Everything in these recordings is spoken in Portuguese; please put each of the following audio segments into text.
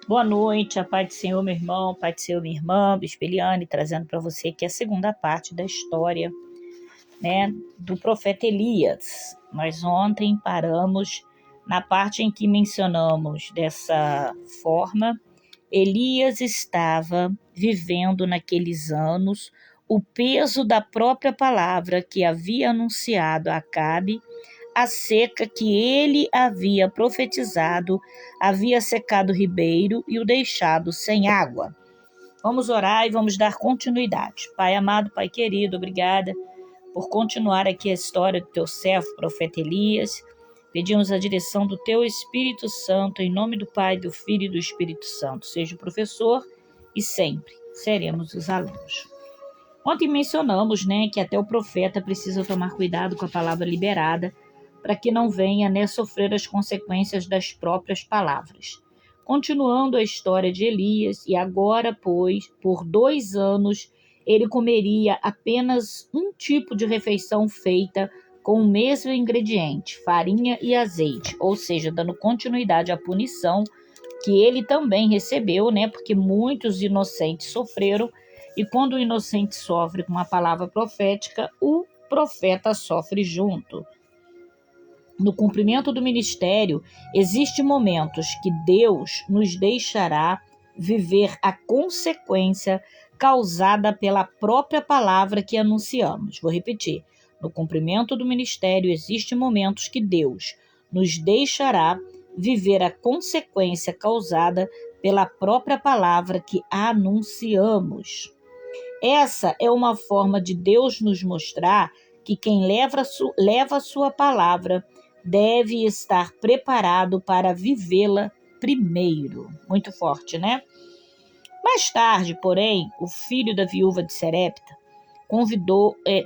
Boa noite, a paz do Senhor, meu irmão, paz do Senhor, minha irmã, Bispo Eliane, trazendo para você aqui a segunda parte da história, né, do profeta Elias. Nós ontem paramos na parte em que mencionamos dessa forma. Elias estava vivendo naqueles anos o peso da própria palavra que havia anunciado a Acabe. A seca que ele havia profetizado havia secado o ribeiro e o deixado sem água. Vamos orar e vamos dar continuidade. Pai amado, Pai querido, obrigada por continuar aqui a história do teu servo, profeta Elias. Pedimos a direção do teu Espírito Santo, em nome do Pai, do Filho e do Espírito Santo. Seja o professor e sempre seremos os alunos. Ontem mencionamos, que até o profeta precisa tomar cuidado com a palavra liberada, para que não venha, sofrer as consequências das próprias palavras. Continuando a história de Elias, e agora, pois, por 2 anos, ele comeria apenas um tipo de refeição feita com o mesmo ingrediente, farinha e azeite, ou seja, dando continuidade à punição que ele também recebeu, porque muitos inocentes sofreram, e quando o inocente sofre com uma palavra profética, o profeta sofre junto. No cumprimento do ministério, existem momentos que Deus nos deixará viver a consequência causada pela própria palavra que anunciamos. Vou repetir. No cumprimento do ministério, existem momentos que Deus nos deixará viver a consequência causada pela própria palavra que anunciamos. Essa é uma forma de Deus nos mostrar que quem leva a sua palavra deve estar preparado para vivê-la primeiro. Muito forte, né? Mais tarde, porém, o filho da viúva de Serepta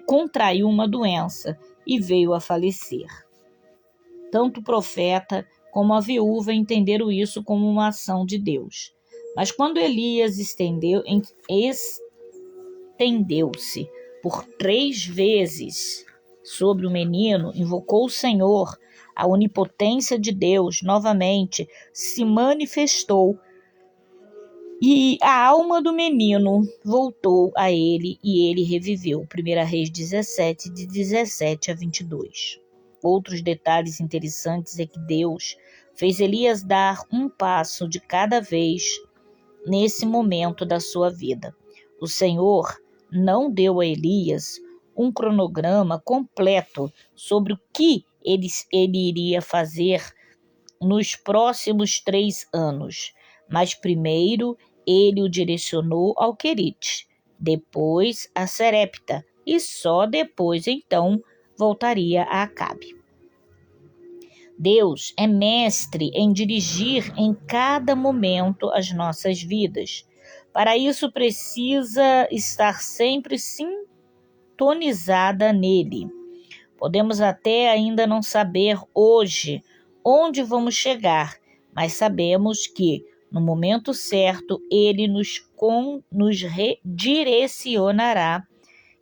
contraiu uma doença e veio a falecer. Tanto o profeta como a viúva entenderam isso como uma ação de Deus. Mas quando Elias estendeu-se por 3 vezes sobre o menino, invocou o Senhor, a onipotência de Deus novamente se manifestou e a alma do menino voltou a ele e ele reviveu. 1 Reis 17, de 17 a 22. Outros detalhes interessantes é que Deus fez Elias dar um passo de cada vez nesse momento da sua vida. O Senhor não deu a Elias um cronograma completo sobre o que ele iria fazer nos próximos 3 anos, mas primeiro ele o direcionou ao Querite, depois a Serepta, e só depois então voltaria a Acabe. Deus é mestre em dirigir em cada momento as nossas vidas. Para isso precisa estar sempre sintonizada nele. Podemos até ainda não saber hoje onde vamos chegar, mas sabemos que no momento certo ele nos redirecionará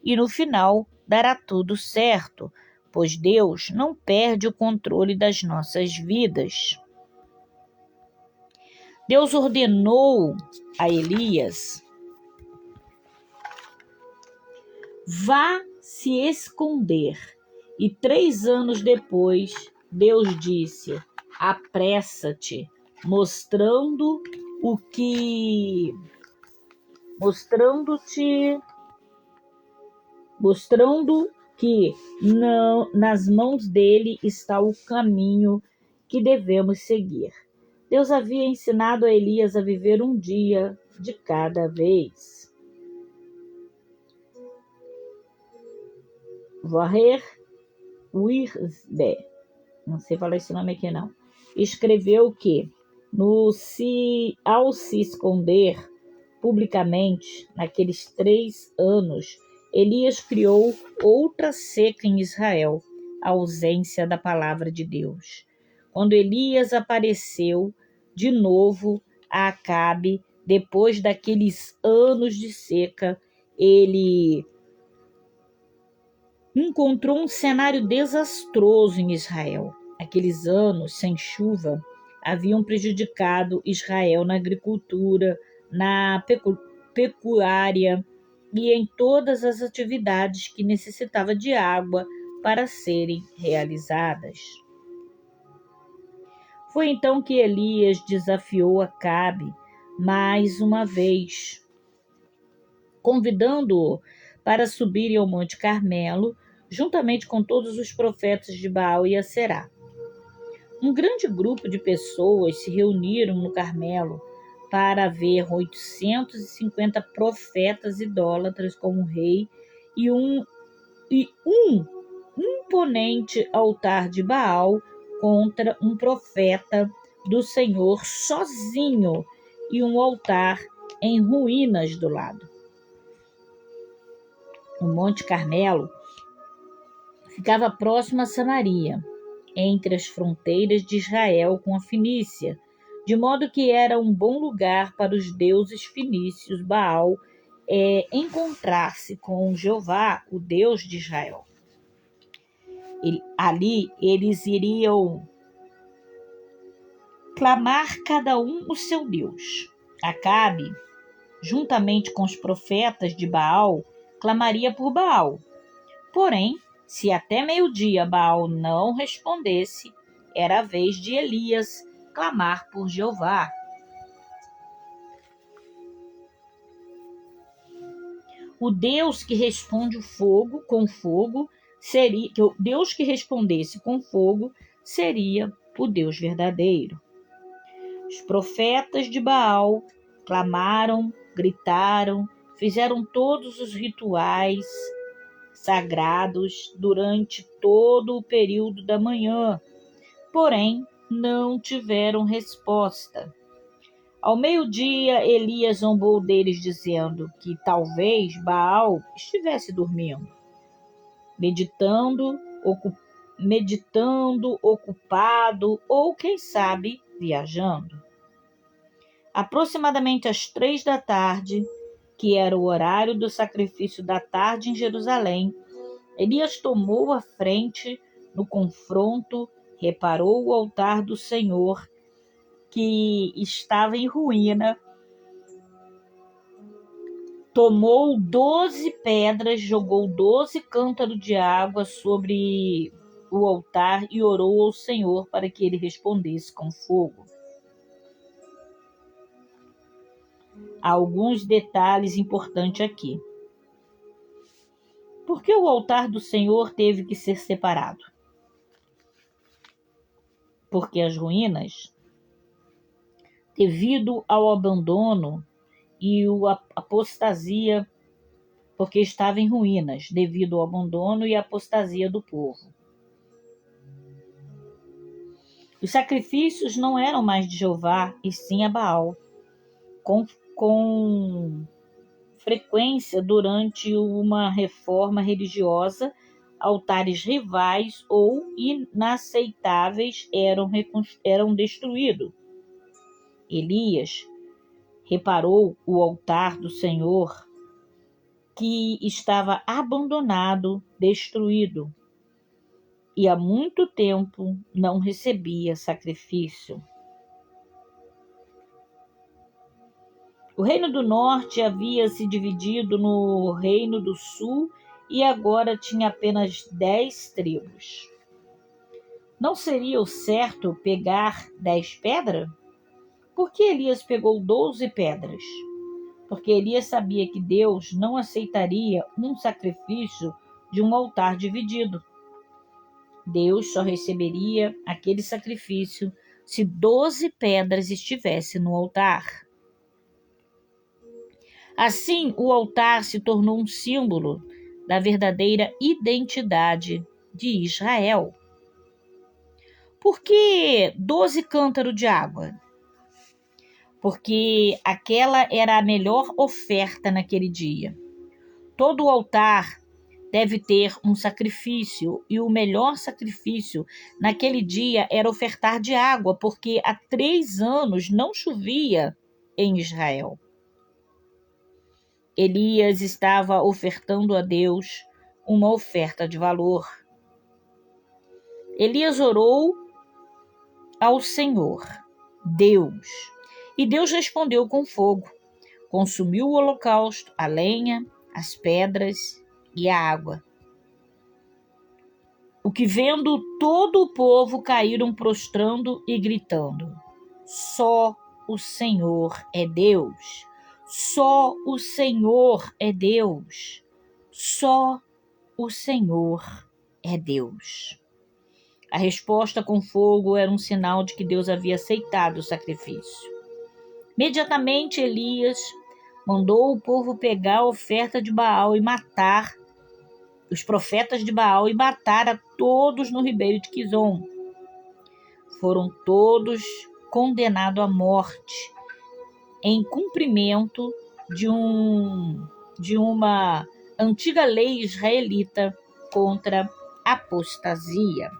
e no final dará tudo certo, pois Deus não perde o controle das nossas vidas. Deus ordenou a Elias: vá se esconder. E 3 anos depois, Deus disse: apressa-te, mostrando que não, nas mãos dele está o caminho que devemos seguir. Deus havia ensinado a Elias a viver um dia de cada vez. Varrer Wirsbe, não sei falar esse nome aqui não, escreveu que ao se esconder publicamente naqueles 3 anos, Elias criou outra seca em Israel, a ausência da palavra de Deus. Quando Elias apareceu de novo a Acabe, depois daqueles anos de seca, ele encontrou um cenário desastroso em Israel. Aqueles anos sem chuva haviam prejudicado Israel na agricultura, na pecuária e em todas as atividades que necessitava de água para serem realizadas. Foi então que Elias desafiou Acabe mais uma vez, convidando-o para subirem ao Monte Carmelo, juntamente com todos os profetas de Baal e Aserá. Um grande grupo de pessoas se reuniram no Carmelo para ver 850 profetas idólatras como rei e um imponente altar de Baal contra um profeta do Senhor sozinho e um altar em ruínas do lado. O Monte Carmelo ficava próximo a Samaria, entre as fronteiras de Israel com a Fenícia, de modo que era um bom lugar para os deuses fenícios Baal encontrar-se com Jeová, o Deus de Israel. Ali eles iriam clamar cada um o seu Deus. Acabe, juntamente com os profetas de Baal, clamaria por Baal. Porém, se até meio-dia Baal não respondesse, era a vez de Elias clamar por Jeová. O Deus que responde com fogo seria, o Deus que respondesse com fogo seria o Deus verdadeiro. Os profetas de Baal clamaram, gritaram, fizeram todos os rituais sagrados durante todo o período da manhã, porém não tiveram resposta. Ao meio-dia, Elias zombou deles, dizendo que talvez Baal estivesse dormindo, meditando, ocupado ou, quem sabe, viajando. Aproximadamente às 3 da tarde, que era o horário do sacrifício da tarde em Jerusalém, Elias tomou a frente no confronto, reparou o altar do Senhor, que estava em ruína, tomou 12 pedras, jogou 12 cântaros de água sobre o altar e orou ao Senhor para que ele respondesse com fogo. Há alguns detalhes importantes aqui. Por que o altar do Senhor teve que ser separado? Porque as ruínas, devido ao abandono e a apostasia, porque estava em ruínas, devido ao abandono e a apostasia do povo. Os sacrifícios não eram mais de Jeová, e sim a Baal. Com frequência, durante uma reforma religiosa, altares rivais ou inaceitáveis eram destruídos. Elias reparou o altar do Senhor, que estava abandonado, destruído, e há muito tempo não recebia sacrifício. O reino do norte havia se dividido no reino do sul e agora tinha apenas 10 tribos. Não seria o certo pegar 10 pedras? Por que Elias pegou 12 pedras? Porque Elias sabia que Deus não aceitaria um sacrifício de um altar dividido. Deus só receberia aquele sacrifício se 12 pedras estivessem no altar. Assim, o altar se tornou um símbolo da verdadeira identidade de Israel. Por que 12 cântaros de água? Porque aquela era a melhor oferta naquele dia. Todo o altar deve ter um sacrifício, e o melhor sacrifício naquele dia era ofertar de água, porque há 3 anos não chovia em Israel. Elias estava ofertando a Deus uma oferta de valor. Elias orou ao Senhor Deus. E Deus respondeu com fogo, consumiu o holocausto, a lenha, as pedras e a água. O que vendo todo o povo caíram prostrando e gritando: só o Senhor é Deus. Só o Senhor é Deus. Só o Senhor é Deus. A resposta com fogo era um sinal de que Deus havia aceitado o sacrifício. Imediatamente Elias mandou o povo pegar a oferta de Baal e matar os profetas de Baal e matar a todos no ribeiro de Quizon. Foram todos condenados à morte em cumprimento de uma antiga lei israelita contra apostasia.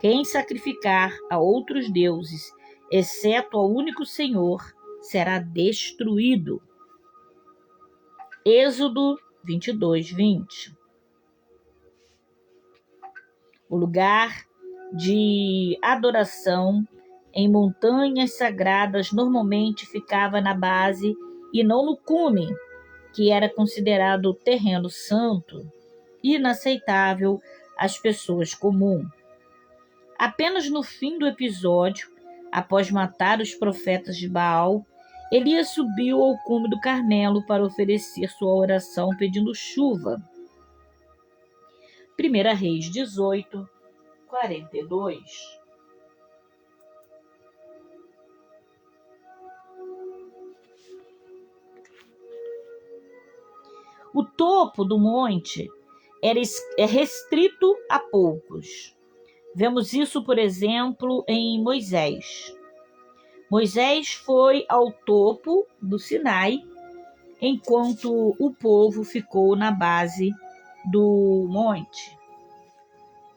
Quem sacrificar a outros deuses, exceto ao único Senhor, será destruído. Êxodo 22, 20. O lugar de adoração em montanhas sagradas normalmente ficava na base e não no cume, que era considerado terreno santo, inaceitável às pessoas comuns. Apenas no fim do episódio, após matar os profetas de Baal, Elias subiu ao cume do Carmelo para oferecer sua oração pedindo chuva. 1 Reis 18, 42. O topo do monte é restrito a poucos. Vemos isso, por exemplo, em Moisés. Moisés foi ao topo do Sinai, enquanto o povo ficou na base do monte.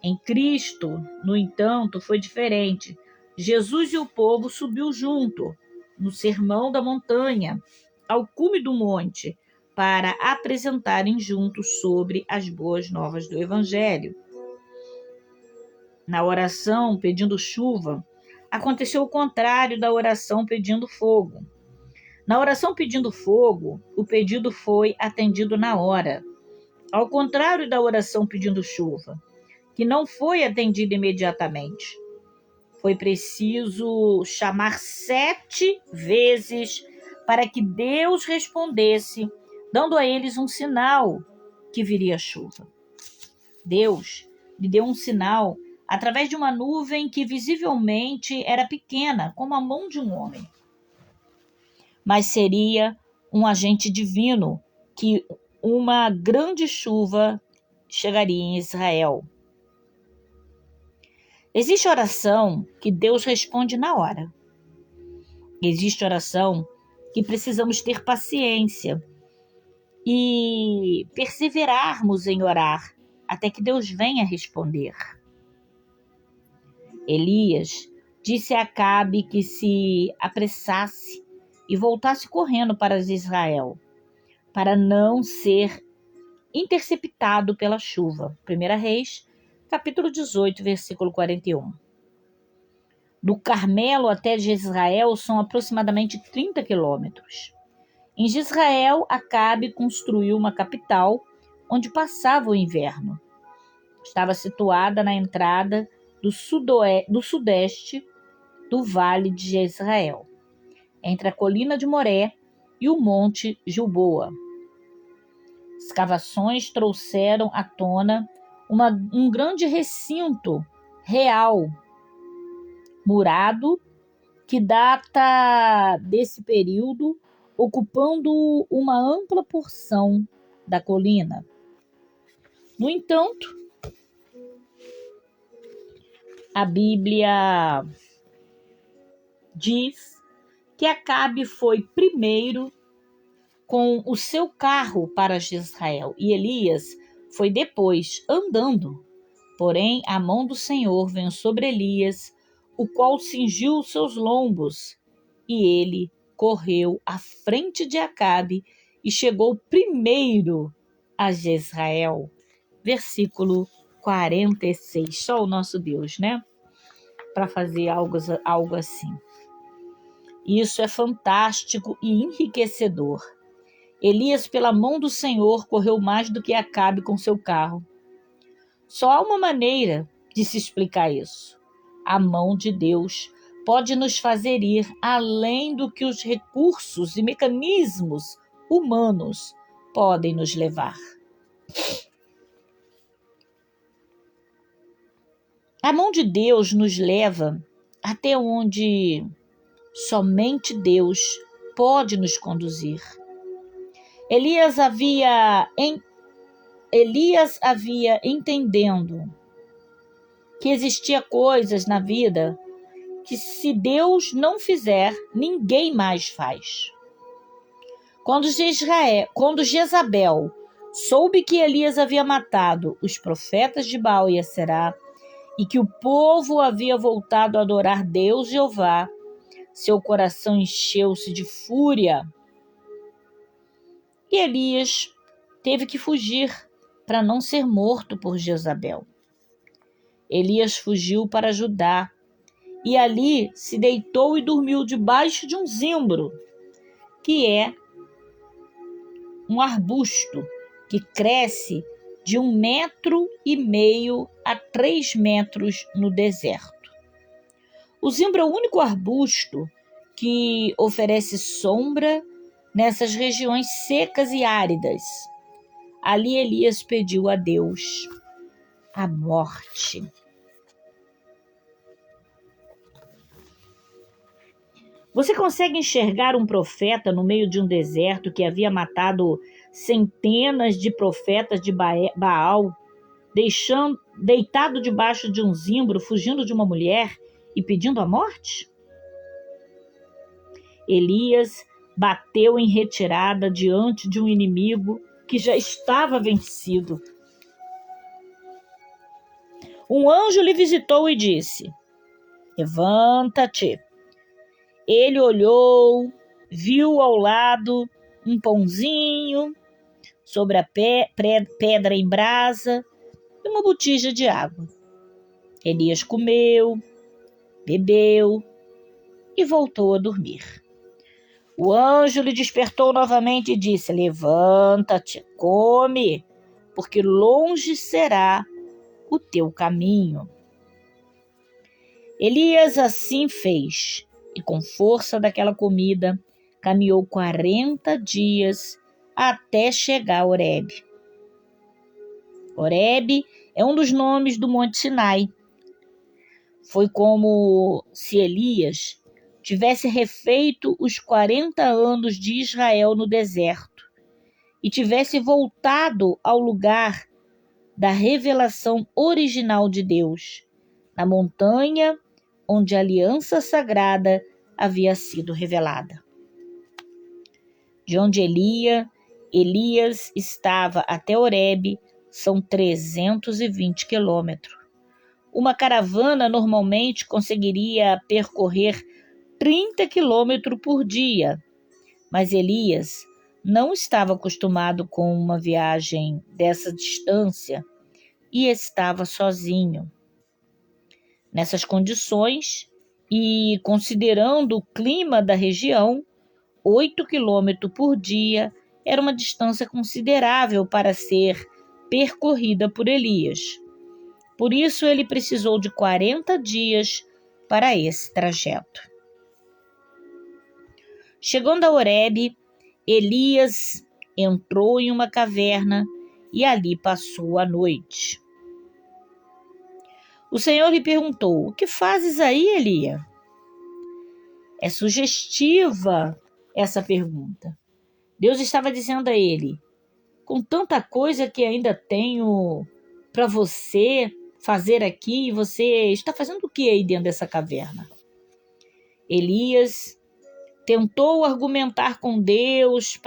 Em Cristo, no entanto, foi diferente. Jesus e o povo subiu junto, no sermão da montanha, ao cume do monte, para apresentarem juntos sobre as boas novas do Evangelho. Na oração pedindo chuva, aconteceu o contrário da oração pedindo fogo. Na oração pedindo fogo, o pedido foi atendido na hora, ao contrário da oração pedindo chuva, que não foi atendida imediatamente. Foi preciso chamar 7 vezes para que Deus respondesse, dando a eles um sinal que viria chuva. Deus lhe deu um sinal através de uma nuvem que visivelmente era pequena, como a mão de um homem. Mas seria um agente divino, que uma grande chuva chegaria em Israel. Existe oração que Deus responde na hora. Existe oração que precisamos ter paciência e perseverarmos em orar até que Deus venha responder. Elias disse a Acabe que se apressasse e voltasse correndo para Israel, para não ser interceptado pela chuva. 1 Reis, capítulo 18, versículo 41. Do Carmelo até Jezreel são aproximadamente 30 quilômetros. Em Jezreel, Acabe construiu uma capital onde passava o inverno. Estava situada na entrada do sudeste do Vale de Jezreel, entre a colina de Moré e o Monte Gilboa. Escavações trouxeram à tona um grande recinto real, murado, que data desse período, ocupando uma ampla porção da colina. No entanto, a Bíblia diz que Acabe foi primeiro com o seu carro para Israel e Elias foi depois andando. Porém, a mão do Senhor veio sobre Elias, o qual cingiu os seus lombos, e ele correu à frente de Acabe e chegou primeiro a Jezreel. Versículo 46. Só o nosso Deus, né? Para fazer algo assim. Isso é fantástico e enriquecedor. Elias, pela mão do Senhor, correu mais do que Acabe com seu carro. Só há uma maneira de se explicar isso. A mão de Deus pode nos fazer ir além do que os recursos e mecanismos humanos podem nos levar. A mão de Deus nos leva até onde somente Deus pode nos conduzir. Elias havia entendendo que existia coisas na vida que, se Deus não fizer, ninguém mais faz. Quando Jezabel soube que Elias havia matado os profetas de Baal e Aserá e que o povo havia voltado a adorar Deus Jeová, seu coração encheu-se de fúria. E Elias teve que fugir para não ser morto por Jezabel. Elias fugiu para Judá e ali se deitou e dormiu debaixo de um zimbro, que é um arbusto que cresce de 1,5 metro a 3 metros no deserto. O zimbro é o único arbusto que oferece sombra nessas regiões secas e áridas. Ali Elias pediu a Deus a morte. Você consegue enxergar um profeta no meio de um deserto que havia matado centenas de profetas de Baal, deitado debaixo de um zimbro, fugindo de uma mulher e pedindo a morte? Elias bateu em retirada diante de um inimigo que já estava vencido. Um anjo lhe visitou e disse: levanta-te. Ele olhou, viu ao lado um pãozinho sobre a pedra em brasa e uma botija de água. Elias comeu, bebeu e voltou a dormir. O anjo lhe despertou novamente e disse: levanta-te, come, porque longe será o teu caminho. Elias assim fez, e com força daquela comida, caminhou 40 dias até chegar a Horebe. Horebe é um dos nomes do Monte Sinai. Foi como se Elias tivesse refeito os 40 anos de Israel no deserto e tivesse voltado ao lugar da revelação original de Deus, na montanha onde a aliança sagrada havia sido revelada. De onde Elias estava até Horebe são 320 quilômetros. Uma caravana normalmente conseguiria percorrer 30 quilômetros por dia, mas Elias não estava acostumado com uma viagem dessa distância e estava sozinho. Nessas condições, e considerando o clima da região, 8 quilômetros por dia era uma distância considerável para ser percorrida por Elias. Por isso, ele precisou de 40 dias para esse trajeto. Chegando a Horebe, Elias entrou em uma caverna e ali passou a noite. O Senhor lhe perguntou: o que fazes aí, Elias? É sugestiva essa pergunta. Deus estava dizendo a ele: com tanta coisa que ainda tenho para você fazer aqui, você está fazendo o que aí dentro dessa caverna? Elias tentou argumentar com Deus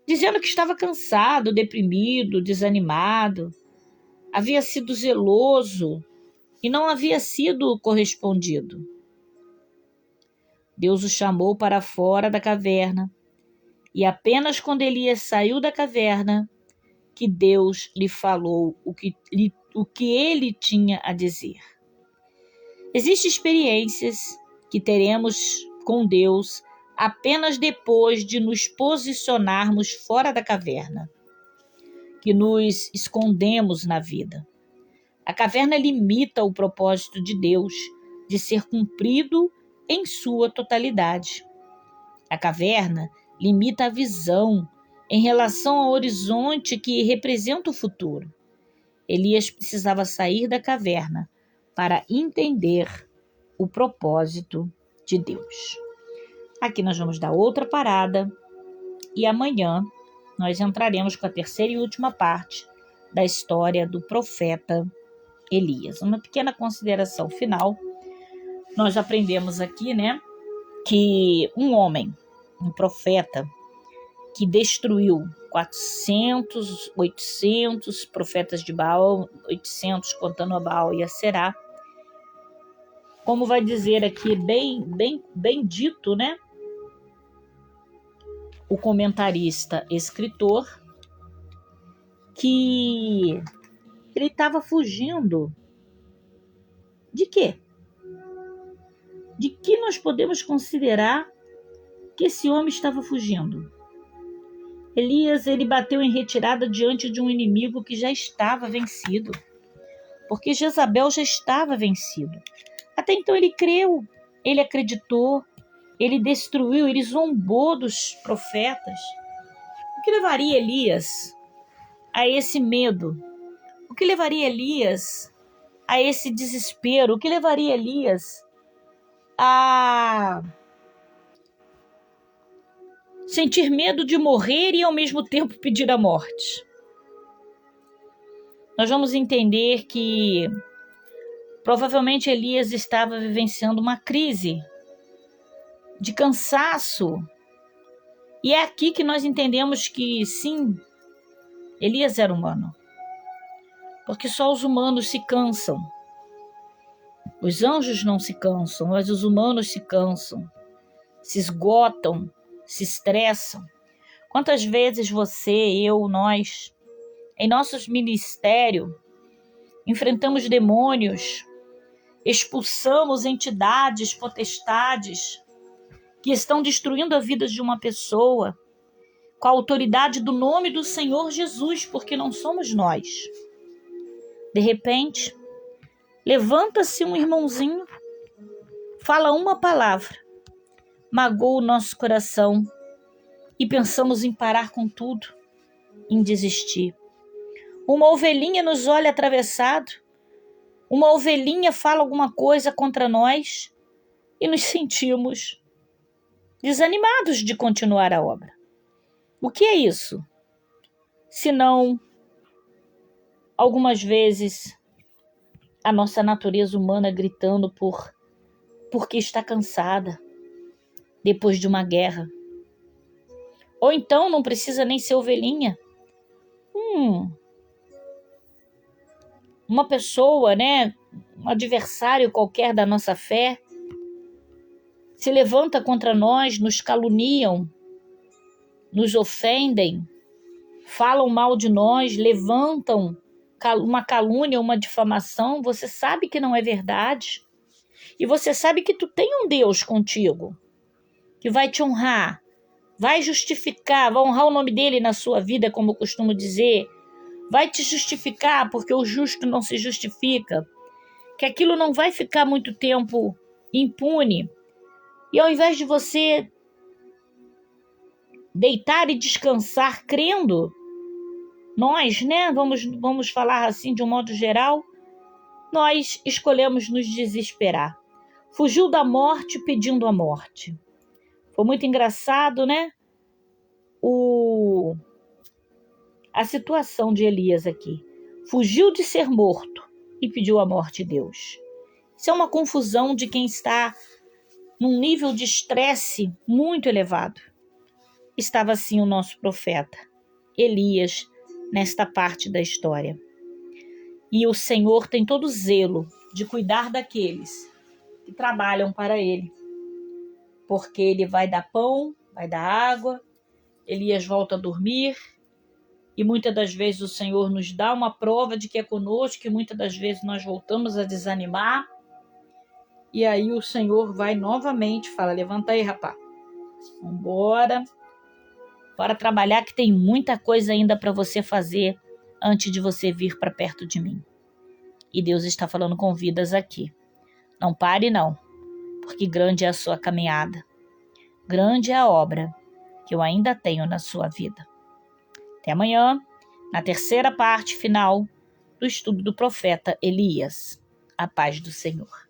dizendo que estava cansado, deprimido, desanimado, havia sido zeloso e não havia sido correspondido. Deus o chamou para fora da caverna e apenas quando Elias saiu da caverna que Deus lhe falou o que ele tinha a dizer. Existem experiências que teremos com Deus apenas depois de nos posicionarmos fora da caverna, que nos escondemos na vida. A caverna limita o propósito de Deus de ser cumprido em sua totalidade. A caverna limita a visão em relação ao horizonte que representa o futuro. Elias precisava sair da caverna para entender o propósito de Deus. Aqui nós vamos dar outra parada e amanhã nós entraremos com a terceira e última parte da história do profeta Elias. Uma pequena consideração final. Nós aprendemos aqui, que um homem, um profeta, que destruiu 400, 800 profetas de Baal, 800 contando a Baal e a Será, como vai dizer aqui, bem dito, o comentarista escritor, que ele estava fugindo de quê? De que nós podemos considerar que esse homem estava fugindo? Elias, ele bateu em retirada diante de um inimigo que já estava vencido, porque Jezabel já estava vencido. Até então ele creu, ele acreditou, ele destruiu, ele zombou dos profetas. O que levaria Elias a esse medo? O que levaria Elias a esse desespero? O que levaria Elias a sentir medo de morrer e ao mesmo tempo pedir a morte? Nós vamos entender que provavelmente Elias estava vivenciando uma crise de cansaço. E é aqui que nós entendemos que sim, Elias era humano. Porque só os humanos se cansam. Os anjos não se cansam, mas os humanos se cansam, se esgotam, se estressam. Quantas vezes você, eu, nós, em nossos ministérios, enfrentamos demônios, expulsamos entidades, potestades que estão destruindo a vida de uma pessoa com a autoridade do nome do Senhor Jesus, porque não somos nós. De repente, levanta-se um irmãozinho, fala uma palavra, magoa o nosso coração e pensamos em parar com tudo, em desistir. Uma ovelhinha nos olha atravessado, uma ovelhinha fala alguma coisa contra nós e nos sentimos desanimados de continuar a obra. O que é isso? Senão, algumas vezes, a nossa natureza humana gritando porque está cansada depois de uma guerra. Ou então não precisa nem ser ovelhinha. Uma pessoa, um adversário qualquer da nossa fé, se levanta contra nós, nos caluniam, nos ofendem, falam mal de nós, levantam uma calúnia, uma difamação. Você sabe que não é verdade. E você sabe que tu tem um Deus contigo, que vai te honrar, vai justificar, vai honrar o nome dele na sua vida, como eu costumo dizer, vai te justificar, porque o justo não se justifica, que aquilo não vai ficar muito tempo impune. E ao invés de você deitar e descansar crendo, nós, vamos falar assim de um modo geral, nós escolhemos nos desesperar. Fugiu da morte pedindo a morte. Foi muito engraçado, a situação de Elias aqui. Fugiu de ser morto e pediu a morte de Deus. Isso é uma confusão de quem está num nível de estresse muito elevado. Estava assim o nosso profeta, Elias, nesta parte da história. E o Senhor tem todo o zelo de cuidar daqueles que trabalham para ele. Porque ele vai dar pão, vai dar água, Elias volta a dormir, e muitas das vezes o Senhor nos dá uma prova de que é conosco, e muitas das vezes nós voltamos a desanimar. E aí o Senhor vai novamente e fala: levanta aí, rapaz. Vambora. Bora trabalhar que tem muita coisa ainda para você fazer antes de você vir para perto de mim. E Deus está falando com vidas aqui. Não pare não, porque grande é a sua caminhada. Grande é a obra que eu ainda tenho na sua vida. Até amanhã, na terceira parte final do estudo do profeta Elias. A paz do Senhor.